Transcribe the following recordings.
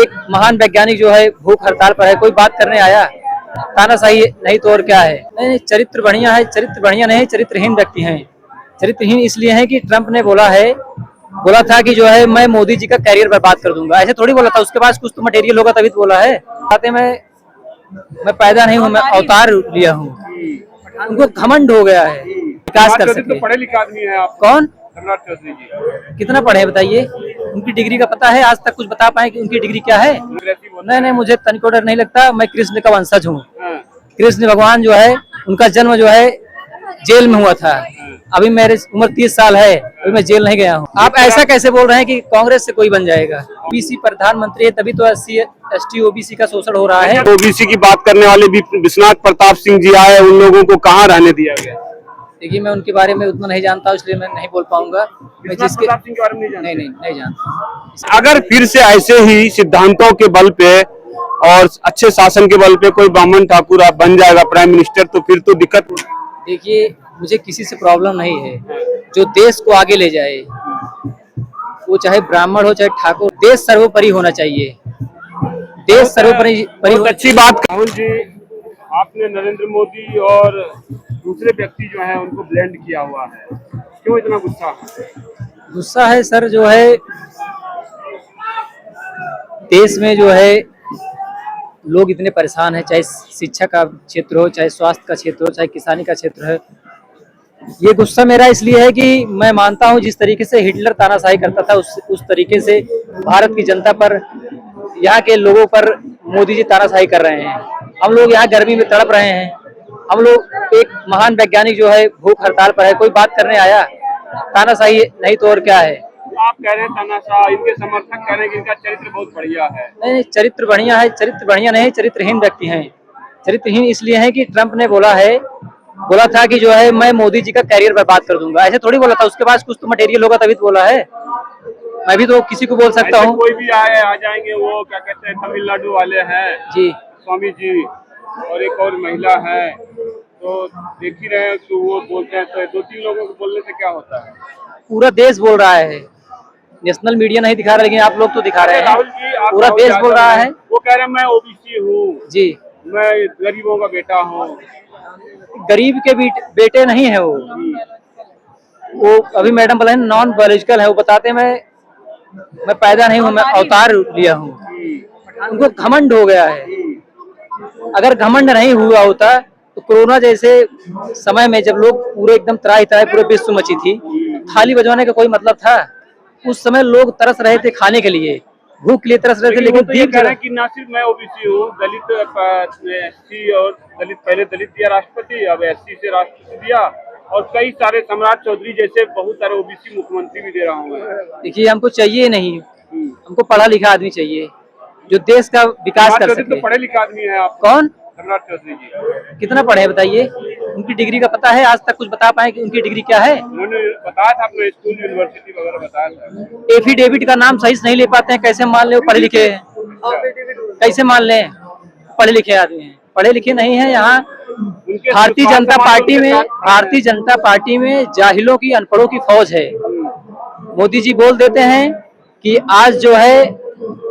एक महान वैज्ञानिक जो है भूख हड़ताल पर है, कोई बात करने आया, तानाशाही नहीं तो और क्या है। नहीं, चरित्र बढ़िया है, चरित्र बढ़िया नहीं, चरित्रहीन व्यक्ति हैं। चरित्रहीन इसलिए है कि ट्रंप ने बोला था कि जो है मैं मोदी जी का कैरियर बर्बाद कर दूंगा। ऐसे थोड़ी बोला था, उसके पास कुछ तो मटेरियल होगा तभी तो बोला है। बातें मैं पैदा नहीं हूँ, मैं अवतार लिया हूँ। उनको घमंड हो गया है विकास कर सके। पढ़े लिखे आदमी है आप। कौन? सम्राट चौधरी जी कितना पढ़े हैं बताइए? उनकी डिग्री का पता है? आज तक कुछ बता पाए कि उनकी डिग्री क्या है? नहीं, मुझे तनिको डर नहीं लगता। मैं कृष्ण का वंशज हूँ। कृष्ण भगवान जो है, उनका जन्म जो है जेल में हुआ था। अभी मेरी उम्र 30 साल है, अभी मैं जेल नहीं गया हूँ। आप ऐसा कैसे बोल रहे हैं कि कांग्रेस से कोई बन जाएगा? ओबीसी प्रधानमंत्री है तभी तो SC ST OBC का शोषण हो रहा है। ओबीसी की बात करने वाले भी विश्वनाथ प्रताप सिंह जी आए, उन लोगों को कहाँ रहने दिया गया? देखिए, मैं उनके बारे में उतना नहीं जानता, इसलिए मैं नहीं बोल पाऊंगा। मैं जिसके सिंह के बारे में नहीं जानता। अगर फिर से ऐसे ही सिद्धांतों के बल पे और अच्छे शासन के बल पे कोई ब्राह्मण ठाकुर आप बन जाएगा प्राइम मिनिस्टर, तो फिर तो दिक्कत। देखिए, मुझे किसी से प्रॉब्लम नहीं है। जो देश को आगे ले जाए, वो चाहे ब्राह्मण हो चाहे ठाकुर, देश सर्वोपरि होना चाहिए। देश सर्वोपरि। बहुत अच्छी बात। राहुल जी, आपने नरेंद्र मोदी और दूसरे व्यक्ति जो है उनको ब्लेंड किया हुआ है, क्यों इतना गुस्सा है सर? जो है देश में जो है लोग इतने परेशान हैं, चाहे शिक्षा का क्षेत्र हो, चाहे स्वास्थ्य का क्षेत्र हो, चाहे किसानी का क्षेत्र है। ये गुस्सा मेरा इसलिए है कि मैं मानता हूँ जिस तरीके से हिटलर तानाशाही करता था, उस तरीके से भारत की जनता पर, यहाँ के लोगों पर मोदी जी तानाशाही कर रहे हैं। हम लोग यहाँ गर्मी में तड़प रहे हैं। हम लोग, एक महान वैज्ञानिक जो है भूख हड़ताल पर है, कोई बात करने आया, तानाशाही नहीं तो और क्या है। आप कह रहे हैं तानाशाह, इनके समर्थक कह रहे हैं कि इनका चरित्र बहुत बढ़िया है। नहीं, चरित्र बढ़िया है, चरित्र बढ़िया नहीं, चरित्रहीन व्यक्ति हैं। चरित्रहीन इसलिए है कि ट्रंप ने बोला था कि जो है मैं मोदी जी का कैरियर बर्बाद कर दूंगा। ऐसे थोड़ी बोला था, उसके पास कुछ तो मटेरियल होगा तभी तो बोला है। मैं भी तो किसी को बोल सकता हूँ। कोई भी आ जाएंगे, वो क्या कहते हैं, तमिलनाडु वाले हैं जी, स्वामी जी, और एक और महिला है, तो देख ही रहे हैं कि वो बोलते हैं, तो 2-3 लोगों को बोलने से क्या होता है? पूरा देश बोल रहा है। नेशनल मीडिया नहीं दिखा रहा, लेकिन आप लोग तो दिखा रहे हैं। राहुल जी, पूरा देश बोल रहा है। वो कह रहे हैं मैं ओबीसी हूँ जी, मैं गरीबों का बेटा हूँ। गरीब के बेटे नहीं है वो अभी मैडम बोला नॉन बायोलॉजिकल है। वो बताते मैं पैदा नहीं हूँ, मैं अवतार लिया हूँ। उनको घमंड हो गया है। अगर घमंड नहीं हुआ होता तो कोरोना जैसे समय में जब लोग पूरे एकदम त्राही पूरे विश्व मची थी, थाली बजवाने का कोई मतलब था? उस समय लोग तरस रहे थे खाने के लिए, भूख के लिए तरस रहे थे। लेकिन तो ये कह रहे हैं कि ना सिर्फ मैं ओबीसी हूँ, दलित SC और दलित, पहले दलित दिया राष्ट्रपति, अब SC से राष्ट्रपति दिया, और कई सारे सम्राट चौधरी जैसे बहुत सारे ओबीसी मुख्यमंत्री भी दे रहा हूँ। देखिए, हमको चाहिए नहीं, हमको पढ़ा लिखा आदमी चाहिए जो देश का विकास कर सके। तो पढ़े लिखे आदमी है आप। कौन? सम्राट चौधरी जी कितना पढ़े हैं बताइए? उनकी डिग्री का पता है? आज तक कुछ बता पाए कि उनकी डिग्री क्या है? उन्होंने बताया था, अपने स्कूल यूनिवर्सिटी वगैरह बताया था। एफिडेविट का नाम सही से नहीं ले पाते हैं, कैसे मान ले वो पढ़े लिखे हैं? कैसे मान ले पढ़े लिखे आदमी हैं? पढ़े लिखे नहीं है। यहाँ भारतीय जनता पार्टी में जाहिलों की, अनपढ़ों की फौज है। मोदी जी बोल देते हैं कि आज जो है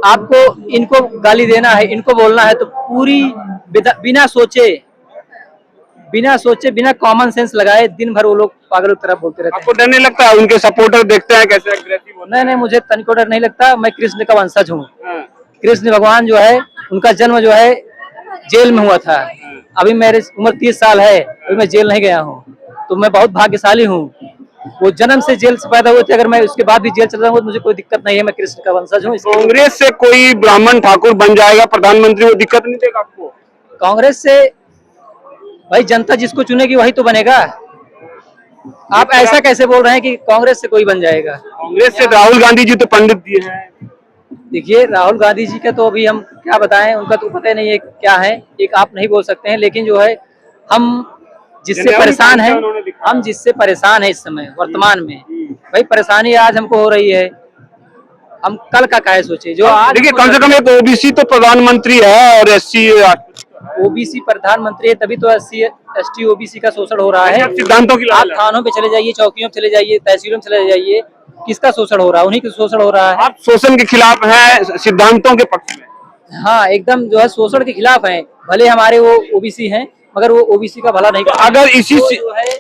आपको इनको गाली देना है, इनको बोलना है, तो पूरी बिना सोचे बिना कॉमन सेंस लगाए दिन भर वो लोग पागलों की तरह बोलते रहते हैं। आपको डर नहीं लगता है? उनके सपोर्टर देखते हैं कैसे एग्रेसिव होते हैं। नहीं, मुझे तनिको डर नहीं लगता। मैं कृष्ण का वंशज हूँ। कृष्ण भगवान जो है, उनका जन्म जो है जेल में हुआ था। अभी मेरी उम्र 30 साल है, अभी मैं जेल नहीं गया हूँ। तो मैं बहुत भाग्यशाली हूँ। वो जन्म से जेल से पैदा हुए थे, अगर मैं उसके बाद भी जेल चल रहा हूँ तो मुझे कोई दिक्कत नहीं है। मैं कृष्ण का वंशज हूँ। कांग्रेस से कोई ब्राह्मण ठाकुर बन जाएगा प्रधानमंत्री, वो दिक्कत नहीं देगा आपको? कांग्रेस से भाई जनता जिसको चुनेगी वही तो बनेगा। आप ऐसा कैसे बोल रहे हैं कि कांग्रेस से कोई बन जाएगा? कांग्रेस से राहुल गांधी जी तो पंडित जी हैं। देखिए, राहुल गांधी जी का तो अभी हम क्या बताएं, उनका तो पता ही नहीं है क्या है। एक आप नहीं बोल सकते हैं, लेकिन जो है हम जिससे परेशान है इस समय वर्तमान में, भाई परेशानी आज हमको हो रही है। हम कल का क्या सोचे? जो आज देखिए, कम से कम एक ओबीसी तो प्रधानमंत्री है और SC OBC प्रधानमंत्री है, तभी तो SC ST OBC का शोषण हो रहा है। सिद्धांतों की आप थानों पे चले जाइए, चौकियों पे चले जाइए, तहसीलों में चले जाइए, किसका शोषण हो रहा है? उन्हीं का शोषण हो रहा है। आप शोषण के खिलाफ हैं, सिद्धांतों के पक्ष में? हाँ, एकदम जो है शोषण के खिलाफ हैं। भले हमारे वो ओबीसी हैं, मगर वो ओबीसी का भला नहीं तो करते। अगर इसी वो जो है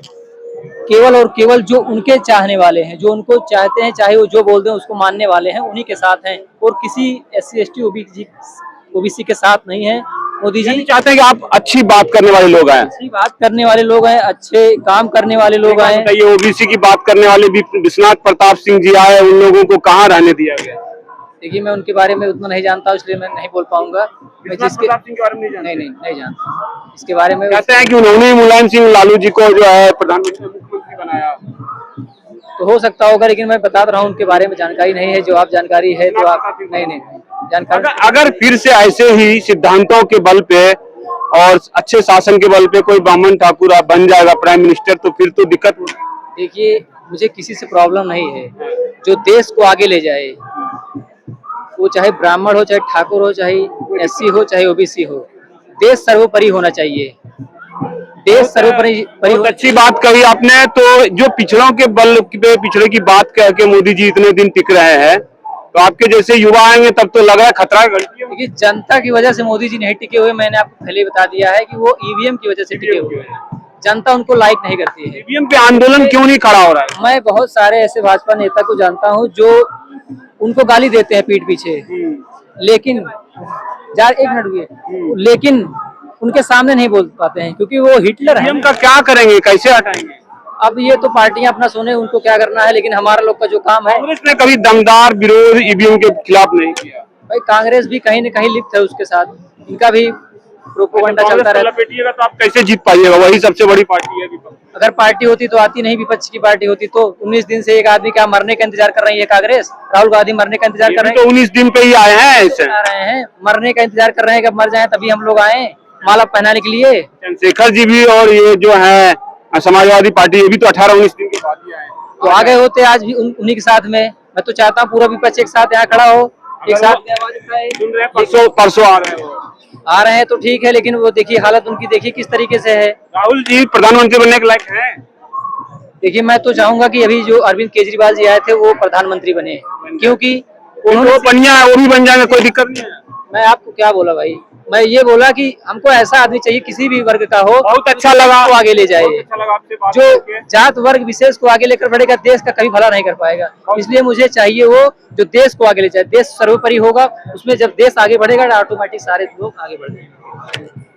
केवल और केवल जो उनके चाहने वाले हैं, जो उनको चाहते हैं, चाहे वो जो बोल दें उसको मानने वाले हैं, उन्हीं के साथ हैं और किसी एससी एसटी ओबीसी के साथ नहीं है। मोदी जी चाहते हैं कि आप अच्छी बात करने वाले लोग आए। अच्छी बात करने वाले लोग हैं, अच्छे काम करने वाले लोग आए। बताइए, ओबीसी की बात करने वाले भी विश्वनाथ प्रताप सिंह जी आए, उन लोगों को कहाँ रहने दिया गया? देखिए, मैं उनके बारे में उतना नहीं जानता, इसलिए मैं नहीं बोल पाऊंगा। मैं जिसके प्रताप सिंह के बारे में नहीं जानते? नहीं जानता इसके बारे में। कहते हैं कि उन्होंने ही मुलायम सिंह लालू जी को जो है प्रधानमंत्री मुख्यमंत्री बनाया। तो हो सकता होगा, लेकिन मैं बता रहा हूँ उनके बारे में जानकारी नहीं है। जो आप जानकारी है तो आप नहीं जानकारी। अगर फिर से ऐसे ही सिद्धांतों के बल पे और अच्छे शासन के बल पे कोई ब्राह्मण ठाकुर आप बन जाएगा प्राइम मिनिस्टर, तो फिर तो दिक्कत हो। देखिए, मुझे किसी से प्रॉब्लम नहीं है। जो देश को आगे ले जाए, वो चाहे ब्राह्मण हो, चाहे ठाकुर हो, चाहे एससी हो, चाहे ओबीसी हो, देश सर्वोपरि होना चाहिए। देश सर्वोपरि बहुत अच्छी बात कही आपने। तो जो पिछड़ों के बल पे पिछड़े की बात कह के मोदी जी इतने दिन टिक रहे हैं, तो आपके जैसे युवा आएंगे तब तो लग रहा है खतरा घंटी है। देखिए, जनता की वजह से मोदी जी नहीं टिके हुए। मैंने आपको पहले बता दिया है कि वो ईवीएम की वजह से टिके हुए हैं। जनता उनको लाइक नहीं करती है। ईवीएम पे आंदोलन क्यों नहीं खड़ा हो रहा है? मैं बहुत सारे ऐसे भाजपा नेता को जानता हूँ जो उनको गाली देते हैं पीठ पीछे, लेकिन एक मिनट रुकिए, लेकिन उनके सामने नहीं बोल पाते हैं क्योंकि वो हिटलर है। ईवीएम का क्या करेंगे, कैसे हटाएंगे? अब ये तो पार्टियां अपना सुने, उनको क्या करना है, लेकिन हमारा लोग का जो काम है। कांग्रेस ने कभी दमदार विरोध ईवीएम के खिलाफ नहीं किया। भाई, कांग्रेस भी कहीं न कहीं लिप्त है उसके साथ, इनका भी प्रोपोगंडा चलता रहता है। लपेटिएगा तो आप कैसे जीत पाइएगा? वही सबसे बड़ी पार्टी है विपक्ष। अगर पार्टी होती तो आती नहीं, विपक्ष की पार्टी होती तो। 19 दिन से एक आदमी क्या मरने का इंतजार कर रही है कांग्रेस? राहुल गांधी मरने का इंतजार कर रहे हैं। तो 19 दिन पे ही आए हैं ऐसे आ रहे हैं, मरने का इंतजार कर रहे हैं, कब मर जाए तभी हम लोग आए माला पहनाने के लिए। चंद्रशेखर जी भी और ये जो है समाजवादी पार्टी, ये भी तो 18-19 दिन के बाद ही आए। तो आ गए होते आज भी उन्हीं के साथ में। मैं तो चाहता हूँ पूरा विपक्ष एक साथ यहाँ खड़ा हो, एक साथ सुन रहे हैं। परसों आ रहे हैं, आ रहे हैं तो ठीक है, लेकिन वो देखिए हालत उनकी देखिए किस तरीके से है। राहुल जी प्रधानमंत्री बनने के लायक हैं? देखिए, मैं तो चाहूंगा कि अभी जो अरविंद केजरीवाल जी आए थे वो प्रधानमंत्री बने, क्योंकि उन्होंने बढ़िया है, वो भी बन जाएंगे, कोई दिक्कत नहीं है। मैं आपको क्या बोला भाई, मैं ये बोला कि हमको ऐसा आदमी चाहिए किसी भी वर्ग का हो, बहुत अच्छा लगा, को आगे ले जाए। अच्छा लगा आपसे बात जो करके। जात वर्ग विशेष को आगे लेकर बढ़ेगा, देश का कभी भला नहीं कर पाएगा। इसलिए मुझे चाहिए वो जो देश को आगे ले जाए। देश सर्वोपरि होगा, उसमें जब देश आगे बढ़ेगा ऑटोमेटिक सारे लोग आगे बढ़ जाएंगे।